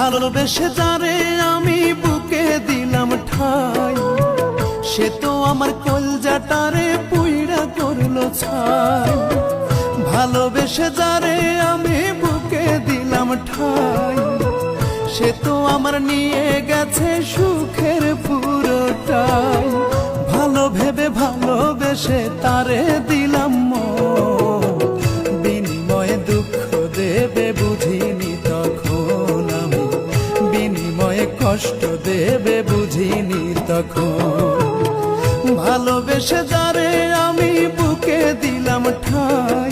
ভালোবেসে যারে আমি বুকে দিলাম ঠাই, সে তো আমার কলজাটারে পুইড়া করলো ছাই। ভালোবেসে যারে আমি বুকে দিলাম ঠাই, সে তো আমার নিয়ে গেছে সুখের পুরোটাই। ভালো ভেবে ভালোবেসে তারে দিলাম মন, বিনিময়ে দুঃখ দেবে বুঝিনি তখন আমি, বিনিময়ে কষ্ট দেবে বুঝিনি তখন। ভালোবেসে যারে আমি বুকে দিলাম ঠাই,